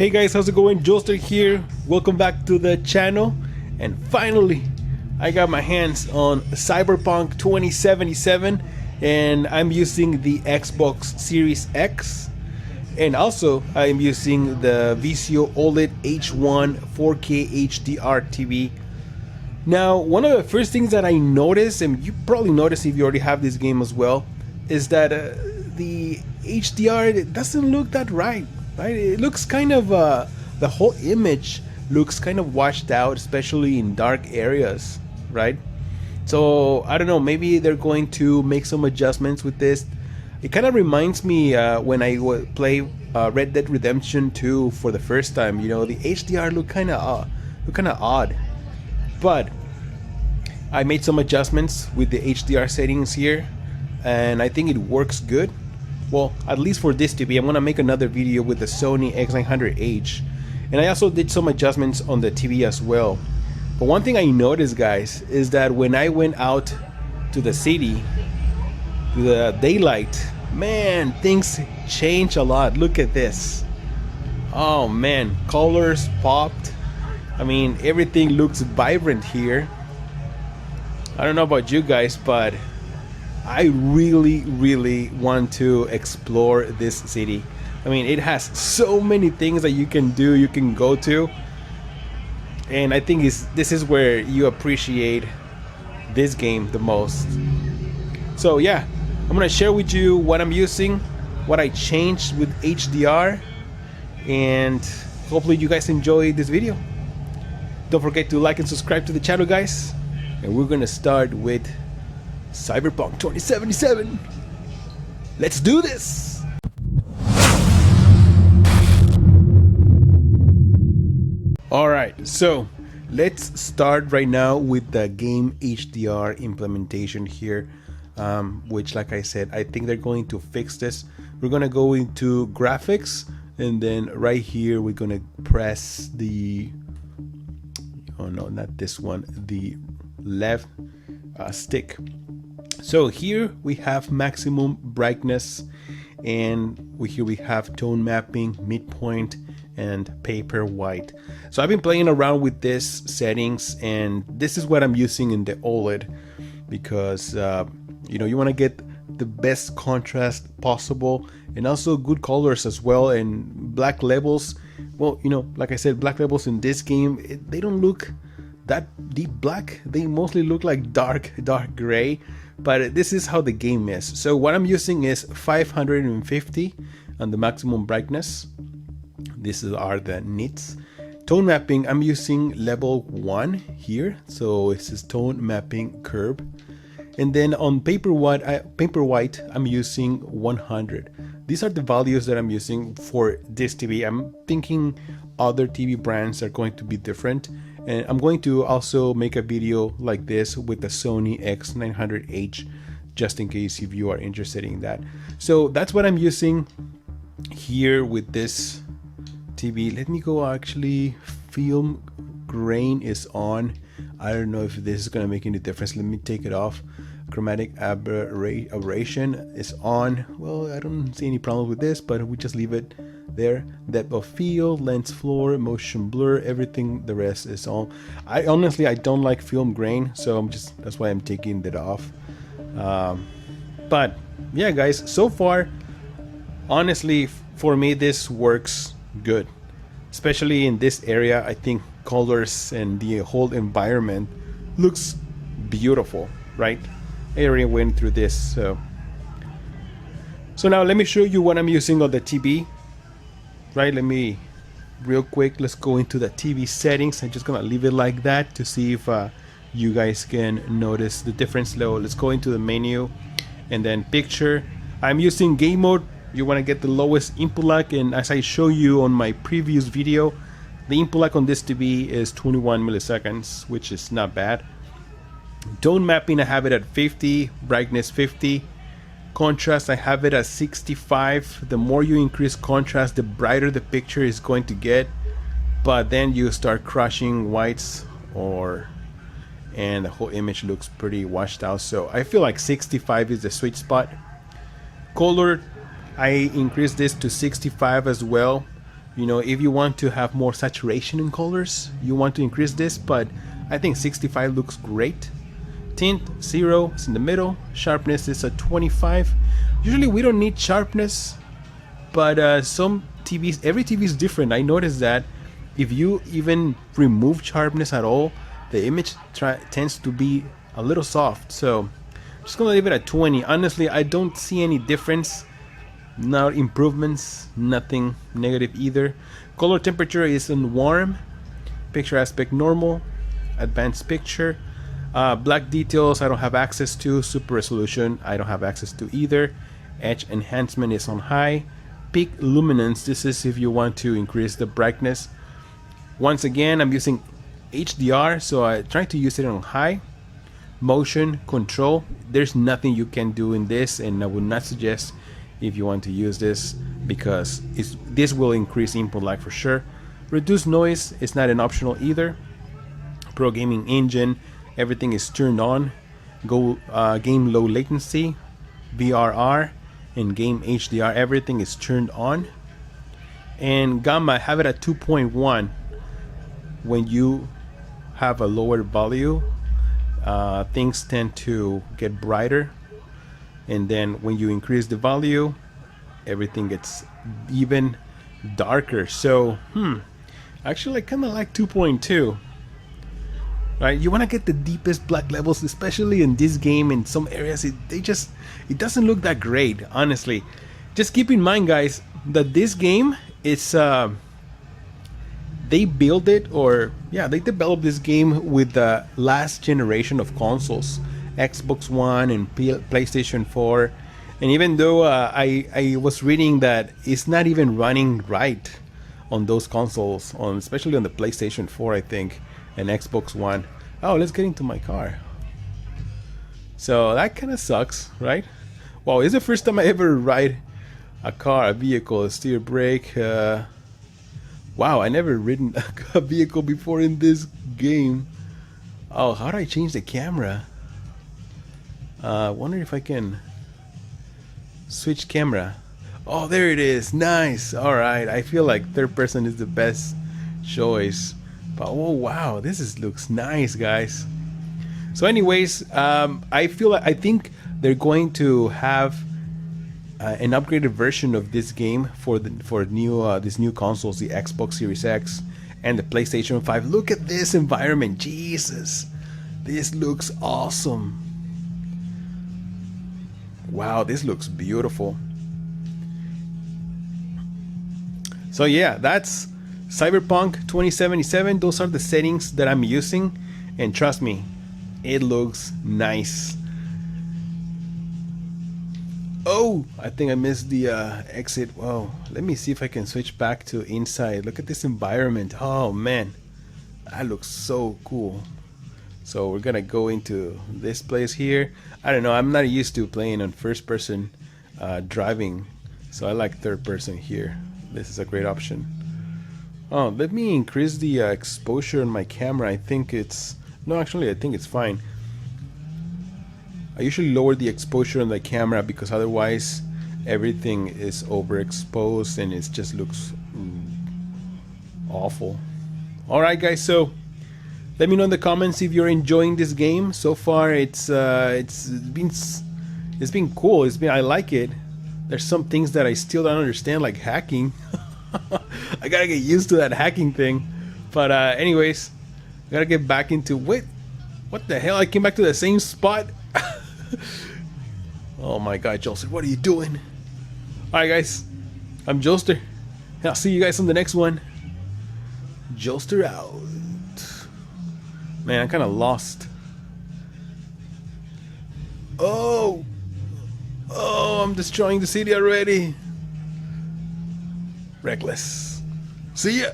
Hey guys, how's it going? Joester here. Welcome back to the channel. And finally, I got my hands on Cyberpunk 2077, and I'm using the Xbox Series X, and also I'm using the Vizio Oled H1 4K HDR TV. Now, one of the first things that I noticed, and you probably noticed if you already have this game as well, is that the HDR, it doesn't look that right? It looks kind of, the whole image looks kind of washed out, especially in dark areas, right? So I don't know, maybe they're going to make some adjustments with this. It kind of reminds me when I play Red Dead Redemption 2 for the first time. You know, the HDR look kind of odd, but I made some adjustments with the HDR settings here, and I think it works good. Well, at least for this TV. I'm gonna make another video with the Sony X900H, and I also did some adjustments on the TV as well. But one thing I noticed, guys, is that when I went out to the city, to the daylight, man, things change a lot. Look at this. Oh man, colors popped. I mean, everything looks vibrant here. I don't know about you guys, but I really want to explore this city. I mean, it has so many things that you can do, you can go to, and I think this is where you appreciate this game the most. So yeah, I'm gonna share with you what I'm using, what I changed with HDR, and hopefully you guys enjoy this video. Don't forget to like and subscribe to the channel, guys, and we're gonna start with Cyberpunk 2077. Let's do this! Alright, so let's start right now with the game HDR implementation here, which, like I said, I think they're going to fix this. We're gonna go into graphics, and then right here we're gonna press the, oh no, not this one, the left stick. So here we have maximum brightness, and here we have tone mapping, midpoint, and paper white. So I've been playing around with this settings, and this is what I'm using in the OLED, because you know, you want to get the best contrast possible, and also good colors as well, and black levels. Well, you know, like I said, black levels in this game, they don't look that deep black. They mostly look like dark gray, but this is how the game is. So what I'm using is 550 on the maximum brightness. These are the nits. Tone mapping, I'm using level 1 here, so this is tone mapping curve. And then on paper white, I'm using 100. These are the values that I'm using for this TV. I'm thinking other TV brands are going to be different, and I'm going to also make a video like this with the Sony X900H, just in case if you are interested in that. So that's what I'm using here with this TV. Let me go, actually, film grain is on. I don't know if this is going to make any difference. Let me take it off. Chromatic aberration is on. Well, I don't see any problem with this, but we just leave it there. Depth of field, lens floor, motion blur, everything, the rest is on. I honestly, I don't like film grain, so that's why I'm taking that off. But yeah, guys, so far, honestly, for me, this works good, especially in this area. I think colors and the whole environment looks beautiful, right? I already went through this, so now let me show you what I'm using on the TV. Right, let me real quick, let's go into the TV settings. I'm just gonna leave it like that to see if you guys can notice the difference. Let's go into the menu, and then picture. I'm using game mode. You want to get the lowest input lag, and as I show you on my previous video, the input lag on this TV is 21 milliseconds, which is not bad. Tone mapping, I have it at 50, brightness 50. Contrast, I have it at 65. The more you increase contrast, the brighter the picture is going to get, but then you start crushing whites, and the whole image looks pretty washed out. So I feel like 65 is the sweet spot. Color, I increased this to 65 as well. You know, if you want to have more saturation in colors, you want to increase this, but I think 65 looks great. Tint 0 is in the middle. Sharpness is at 25. Usually we don't need sharpness, but some TVs, every TV is different. I noticed that if you even remove sharpness at all, the image tends to be a little soft. So I'm just gonna leave it at 20. Honestly, I don't see any difference. Not improvements, nothing negative either. Color temperature is in warm. Picture aspect normal. Advanced picture. Black details I don't have access to. Super resolution I don't have access to either. Edge enhancement is on high. Peak luminance, this is if you want to increase the brightness. Once again, I'm using HDR, so I try to use it on high. Motion control, there's nothing you can do in this, and I would not suggest if you want to use this, because this will increase input lag for sure. Reduce noise is not an optional either. Pro gaming engine, everything is turned on. Game low latency, VRR, and game HDR, everything is turned on. And gamma, have it at 2.1. When you have a lower value, things tend to get brighter, and then when you increase the value, everything gets even darker. So actually I kind of like 2.2. Right, you want to get the deepest black levels, especially in this game. In some areas it doesn't look that great, honestly. Just keep in mind, guys, that this game is they built it, or yeah, they developed this game with the last generation of consoles, Xbox One and PlayStation 4. And even though I was reading that it's not even running right on those consoles, especially on the PlayStation 4, I think, and Xbox One. Oh, let's get into my car. So that kind of sucks, right? Wow, it's the first time I ever ride a vehicle, a steer brake. Wow, I never ridden a vehicle before in this game. Oh, how do I change the camera? Wonder if I can switch camera. Oh, there it is. Nice. All right. I feel like third person is the best choice. But oh wow, looks nice, guys. So, anyways, I think they're going to have an upgraded version of this game for these new consoles, the Xbox Series X and the PlayStation 5. Look at this environment, Jesus! This looks awesome. Wow, this looks beautiful. So yeah, that's Cyberpunk 2077. Those are the settings that I'm using, and trust me, it looks nice. Oh, I think I missed the exit. Whoa, let me see if I can switch back to inside. Look at this environment. Oh man, that looks so cool. So we're gonna go into this place here. I don't know, I'm not used to playing on first person driving, so I like third person here. This is a great option. Oh, let me increase the exposure on my camera. I think it's I think it's fine. I usually lower the exposure on the camera because otherwise everything is overexposed and it just looks awful. Alright guys, so let me know in the comments if you're enjoying this game. So far it's been cool. I like it. There's some things that I still don't understand, like hacking. I gotta get used to that hacking thing. But anyways, I gotta get back into what the hell? I came back to the same spot. Oh my god, Jolster, what are you doing? Alright guys, I'm Jolster, and I'll see you guys on the next one. Jolster out. Man, I'm kinda lost. Oh, I'm destroying the city already. Reckless. See ya.